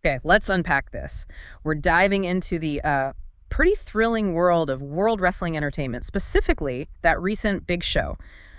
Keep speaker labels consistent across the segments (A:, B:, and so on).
A: Okay, let's unpack this. We're diving into the pretty thrilling world of World Wrestling Entertainment, specifically that recent big show,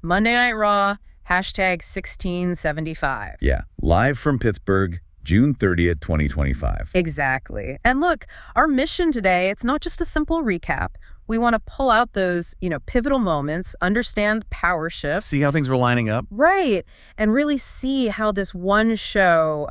A: Monday Night Raw, #1675.
B: Yeah, live from Pittsburgh, June 30th, 2025.
A: Exactly. And look, our mission today, it's not just a simple recap. We want to pull out those, pivotal moments, understand the power shift.
B: See how things were lining up?
A: Right. And really see how this one show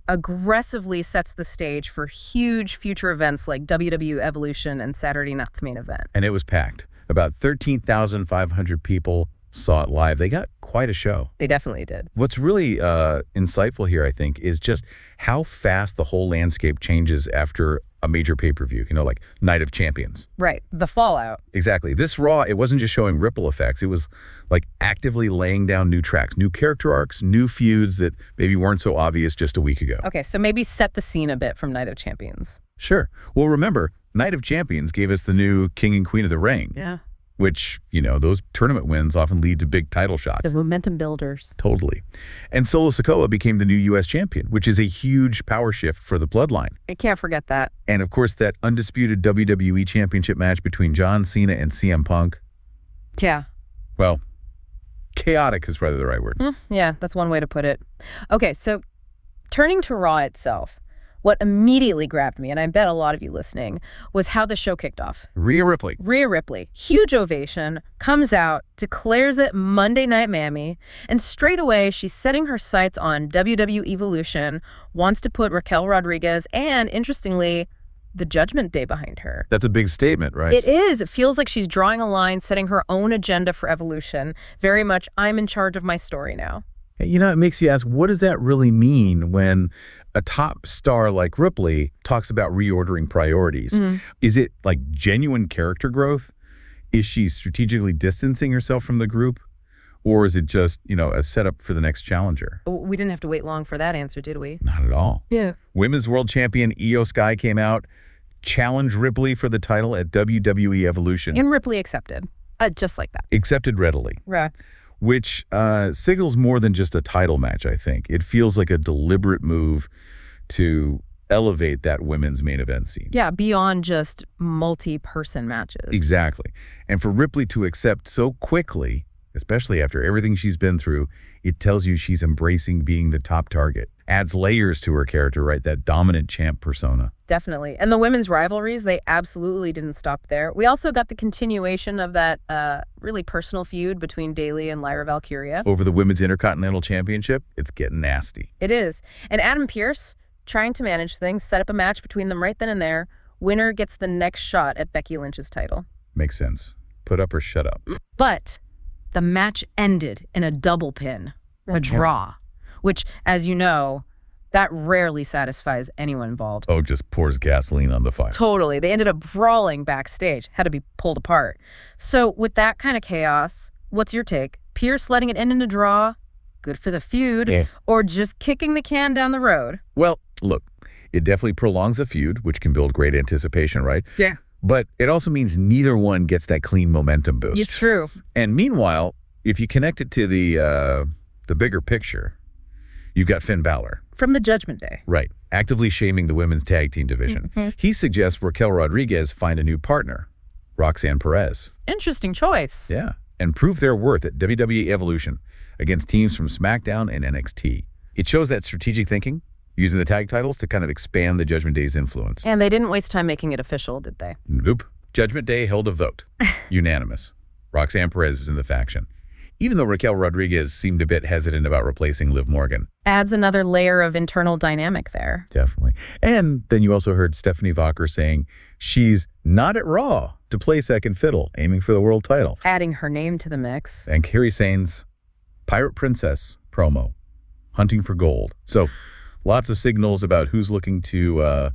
A: aggressively sets the stage for huge future events like WWE Evolution and Saturday Night's Main Event.
B: And it was packed. About 13,500 people saw it live. They got quite a show.
A: They definitely did.
B: What's really insightful here, I think, is just how fast the whole landscape changes after a major pay-per-view, like Night of Champions.
A: Right. The fallout.
B: Exactly. This Raw, it wasn't just showing ripple effects. It was like actively laying down new tracks, new character arcs, new feuds that maybe weren't so obvious just a week ago.
A: Okay, so maybe set the scene a bit from Night of Champions.
B: Sure. Well, remember, Night of Champions gave us the new King and Queen of the Ring.
A: Yeah.
B: Which, those tournament wins often lead to big title shots.
A: The momentum builders.
B: Totally. And Solo Sikoa became the new U.S. champion, which is a huge power shift for the bloodline.
A: I can't forget that.
B: And, of course, that undisputed WWE Championship match between John Cena and CM Punk.
A: Yeah.
B: Well, chaotic is probably the right word.
A: Yeah, that's one way to put it. Okay, so turning to Raw itself, what immediately grabbed me, and I bet a lot of you listening, was how the show kicked off.
B: Rhea Ripley.
A: Rhea Ripley, huge ovation, comes out, declares it Monday Night Mammy, and straight away she's setting her sights on WWE Evolution, wants to put Raquel Rodriguez and, interestingly, the Judgment Day behind her.
B: That's a big statement, right?
A: It is. It feels like she's drawing a line, setting her own agenda for Evolution. Very much, I'm in charge of my story now.
B: It makes you ask, what does that really mean when a top star like Ripley talks about reordering priorities? Is it like genuine character growth? Is she strategically distancing herself from the group? Or is it just, a setup for the next challenger?
A: We didn't have to wait long for that answer, did we?
B: Not at all.
A: Yeah.
B: Women's World Champion Io Sky came out, challenged Ripley for the title at WWE Evolution.
A: And Ripley accepted. Just like that.
B: Accepted readily.
A: Right.
B: Which signals more than just a title match, I think. It feels like a deliberate move to elevate that women's main event scene.
A: Yeah, beyond just multi-person matches.
B: Exactly. And for Ripley to accept so quickly, especially after everything she's been through, it tells you she's embracing being the top target. Adds layers to her character, right? That dominant champ persona.
A: Definitely. And the women's rivalries, they absolutely didn't stop there. We also got the continuation of that really personal feud between Bayley and Lyra Valkyria.
B: Over the Women's Intercontinental Championship, it's getting nasty.
A: It is. And Adam Pearce, trying to manage things, set up a match between them right then and there. Winner gets the next shot at Becky Lynch's title.
B: Makes sense. Put up or shut up.
A: But the match ended in a double pin, a draw, which, as you know, that rarely satisfies anyone involved.
B: Oh, just pours gasoline on the fire.
A: Totally. They ended up brawling backstage, had to be pulled apart. So with that kind of chaos, what's your take? Pierce letting it end in a draw, good for the feud, or just kicking the can down the road?
B: Well, look, it definitely prolongs a feud, which can build great anticipation, right?
A: Yeah.
B: But it also means neither one gets that clean momentum boost.
A: It's true.
B: And meanwhile, if you connect it to the bigger picture, you've got Finn Balor.
A: From the Judgment Day.
B: Right. Actively shaming the women's tag team division. He suggests Raquel Rodriguez find a new partner, Roxanne Perez.
A: Interesting choice.
B: Yeah. And prove their worth at WWE Evolution against teams from SmackDown and NXT. It shows that strategic thinking, using the tag titles to kind of expand the Judgment Day's influence.
A: And they didn't waste time making it official, did they?
B: Nope. Judgment Day held a vote. Unanimous. Roxanne Perez is in the faction. Even though Raquel Rodriguez seemed a bit hesitant about replacing Liv Morgan.
A: Adds another layer of internal dynamic there.
B: Definitely. And then you also heard Stephanie Walker saying she's not at Raw to play second fiddle, aiming for the world title.
A: Adding her name to the mix.
B: And Kairi Sane's Pirate Princess promo, hunting for gold. So lots of signals about who's looking to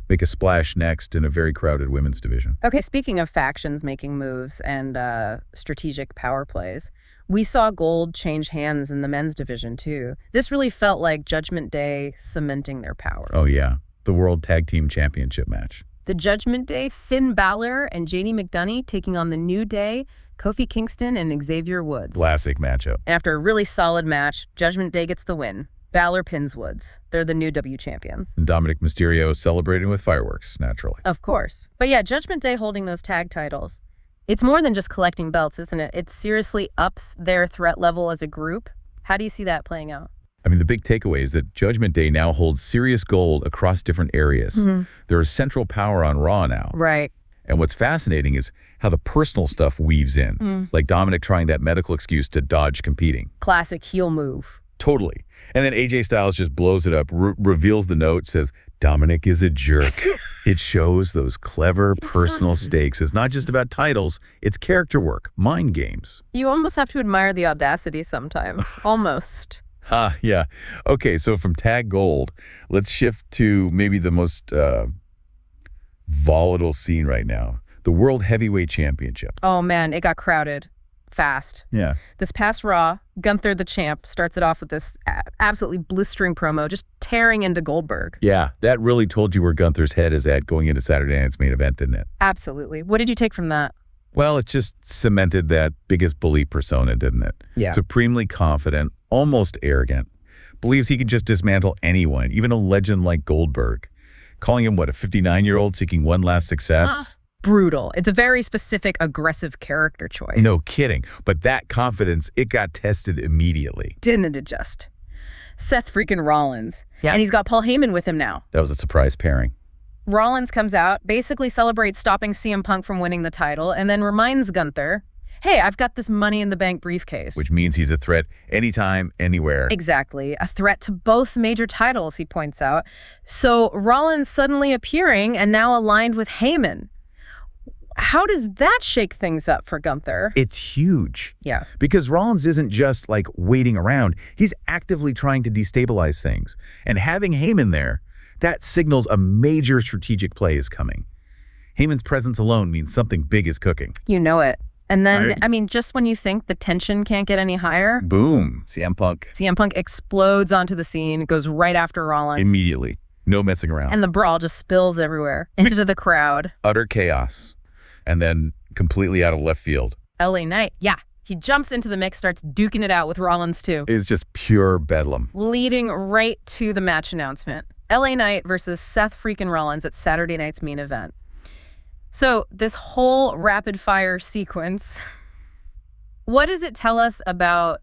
B: make a splash next in a very crowded women's division.
A: Okay, speaking of factions making moves and strategic power plays, we saw gold change hands in the men's division too. This really felt like Judgment Day cementing their power.
B: Oh yeah, the World Tag Team Championship match.
A: The Judgment Day, Finn Balor and JD McDonough taking on the New Day, Kofi Kingston and Xavier Woods.
B: Classic matchup.
A: After a really solid match, Judgment Day gets the win. Balor pins Woods. They're the new W champions.
B: And Dominic Mysterio celebrating with fireworks, naturally.
A: Of course. But yeah, Judgment Day holding those tag titles. It's more than just collecting belts, isn't it? It seriously ups their threat level as a group. How do you see that playing out?
B: I mean, the big takeaway is that Judgment Day now holds serious gold across different areas. There is central power on Raw now.
A: Right.
B: And what's fascinating is how the personal stuff weaves in, like Dominic trying that medical excuse to dodge competing.
A: Classic heel move.
B: Totally. And then AJ Styles just blows it up, reveals the note, says, Dominic is a jerk. It shows those clever personal stakes. It's not just about titles, it's character work, mind games.
A: You almost have to admire the audacity sometimes. Almost.
B: Yeah. Okay, so from tag gold, let's shift to maybe the most volatile scene right now, the World Heavyweight Championship.
A: Oh man, it got crowded fast.
B: Yeah.
A: This past Raw, Gunther the champ starts it off with this absolutely blistering promo, just tearing into Goldberg.
B: Yeah, that really told you where Gunther's head is at going into Saturday night's main event, didn't it?
A: Absolutely. What did you take from that?
B: Well, it just cemented that biggest bully persona, didn't it?
C: Yeah.
B: Supremely confident, almost arrogant, believes he can just dismantle anyone, even a legend like Goldberg. Calling him, what, a 59-year-old seeking one last success?
A: Brutal. It's a very specific, aggressive character choice.
B: No kidding. But that confidence, it got tested immediately.
A: Didn't it just? Seth freaking Rollins.
C: Yeah.
A: And he's got Paul Heyman with him now.
B: That was a surprise pairing.
A: Rollins comes out, basically celebrates stopping CM Punk from winning the title, and then reminds Gunther, hey, I've got this Money in the Bank briefcase.
B: Which means he's a threat anytime, anywhere.
A: Exactly. A threat to both major titles, he points out. So Rollins suddenly appearing and now aligned with Heyman. How does that shake things up for Gunther?
B: It's huge.
A: Yeah.
B: Because Rollins isn't just like waiting around. He's actively trying to destabilize things. And having Heyman there, that signals a major strategic play is coming. Heyman's presence alone means something big is cooking.
A: You know it. And then,
B: Right.
A: I mean, just when you think the tension can't get any higher,
B: Boom. CM Punk.
A: CM Punk explodes onto the scene, goes right after Rollins.
B: Immediately. No messing around.
A: And the brawl just spills everywhere into the crowd.
B: Utter chaos. And then completely out of left field.
A: LA Knight, yeah. He jumps into the mix, starts duking it out with Rollins too.
B: It's just pure bedlam.
A: Leading right to the match announcement. LA Knight versus Seth freaking Rollins at Saturday night's main event. So this whole rapid fire sequence, what does it tell us about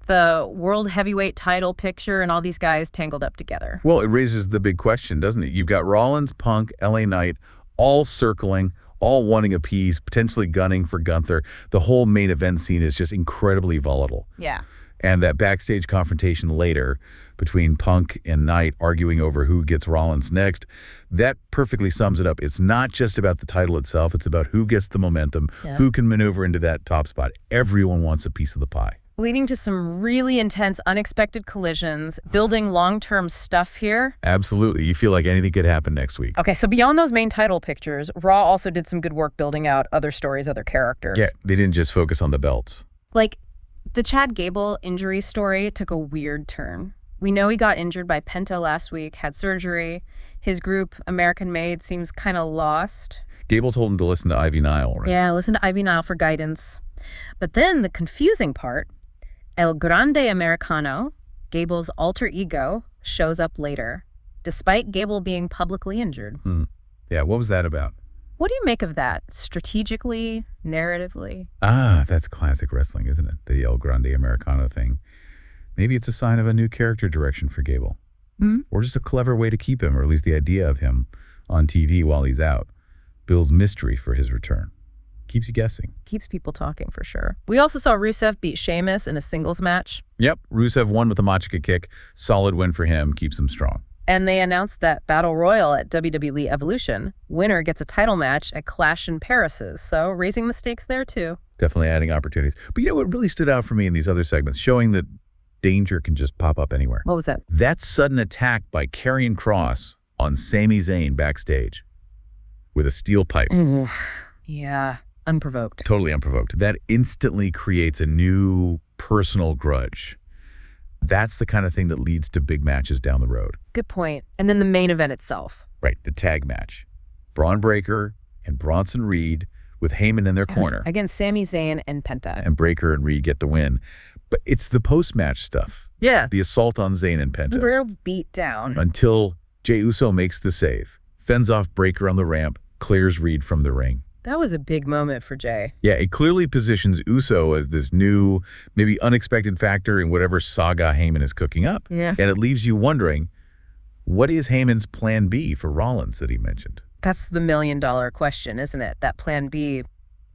A: the world heavyweight title picture and all these guys tangled up together?
B: Well, it raises the big question, doesn't it? You've got Rollins, Punk, LA Knight, all circling, all wanting a piece, potentially gunning for Gunther. The whole main event scene is just incredibly volatile.
A: Yeah.
B: And that backstage confrontation later between Punk and Knight arguing over who gets Rollins next, that perfectly sums it up. It's not just about the title itself. It's about who gets the momentum, who can maneuver into that top spot. Everyone wants a piece of the pie.
A: Leading to some really intense, unexpected collisions, building long-term stuff here.
B: Absolutely. You feel like anything could happen next week.
A: Okay, so beyond those main title pictures, Raw also did some good work building out other stories, other characters.
B: Yeah, they didn't just focus on the belts.
A: Like, the Chad Gable injury story took a weird turn. We know he got injured by Penta last week, had surgery. His group, American Made, seems kind of lost.
B: Gable told him to listen to Ivy Nile, right?
A: Yeah, listen to Ivy Nile for guidance. But then the confusing part, El Grande Americano, Gable's alter ego, shows up later, despite Gable being publicly injured.
B: Yeah, what was that about?
A: What do you make of that, strategically, narratively?
B: That's classic wrestling, isn't it? The El Grande Americano thing. Maybe it's a sign of a new character direction for Gable. Or just a clever way to keep him, or at least the idea of him, on TV while he's out. Builds mystery for his return. Keeps you guessing.
A: Keeps people talking, for sure. We also saw Rusev beat Sheamus in a singles match.
B: Yep, Rusev won with a Machika kick. Solid win for him. Keeps him strong.
A: And they announced that Battle Royal at WWE Evolution, winner gets a title match at Clash in Paris's. So raising the stakes there, too.
B: Definitely adding opportunities. But you know what really stood out for me in these other segments? Showing that danger can just pop up anywhere.
A: What was that?
B: That sudden attack by Karrion Kross on Sami Zayn backstage with a steel pipe.
A: Yeah, unprovoked.
B: Totally unprovoked. That instantly creates a new personal grudge. That's the kind of thing that leads to big matches down the road.
A: Good point. And then the main event itself.
B: Right, the tag match. Braun Breaker and Bronson Reed with Heyman in their corner.
A: Against Sami Zayn and Penta.
B: And Breaker and Reed get the win. But it's the post-match stuff
A: Yeah.
B: The assault on Zayn and Penta.
A: Real beat down.
B: Until Jey Uso makes the save, fends off Breakker on the ramp, clears Reed from the ring.
A: That was a big moment for Jey.
B: Yeah, it clearly positions Uso as this new, maybe unexpected factor in whatever saga Heyman is cooking up.
A: Yeah.
B: And it leaves you wondering, what is Heyman's plan B for Rollins that he mentioned?
A: That's the million-dollar question, isn't it? That plan B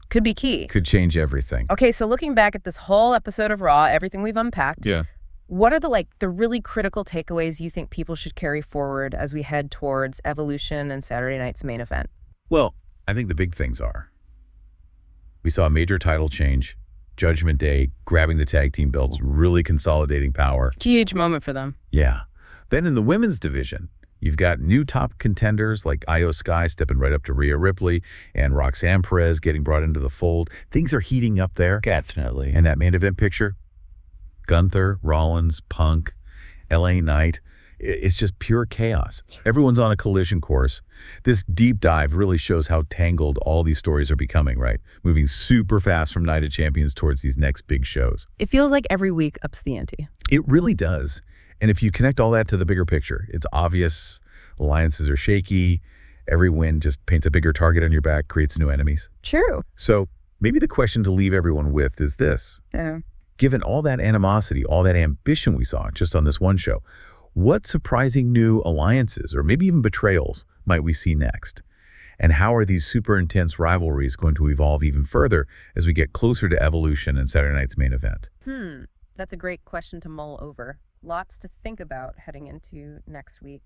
A: could be key.
B: Could change everything.
A: Okay, so looking back at this whole episode of Raw, everything we've unpacked,
B: Yeah.
A: what are the really critical takeaways you think people should carry forward as we head towards Evolution and Saturday night's main event?
B: Well, I think the big things are, we saw a major title change, Judgment Day, grabbing the tag team belts, really consolidating power.
A: Huge moment for them.
B: Yeah. Then in the women's division, you've got new top contenders like Io Sky stepping right up to Rhea Ripley and Roxanne Perez getting brought into the fold. Things are heating up there.
C: Definitely.
B: And that main event picture, Gunther, Rollins, Punk, LA Knight, it's just pure chaos. Everyone's on a collision course. This deep dive really shows how tangled all these stories are becoming, right? Moving super fast from Night of Champions towards these next big shows.
A: It feels like every week ups the ante.
B: It really does. And if you connect all that to the bigger picture, it's obvious alliances are shaky. Every win just paints a bigger target on your back, creates new enemies.
A: True.
B: So maybe the question to leave everyone with is this.
A: Yeah.
B: Given all that animosity, all that ambition we saw just on this one show, what surprising new alliances or maybe even betrayals might we see next? And how are these super intense rivalries going to evolve even further as we get closer to Evolution and Saturday night's main event?
A: That's a great question to mull over. Lots to think about heading into next week.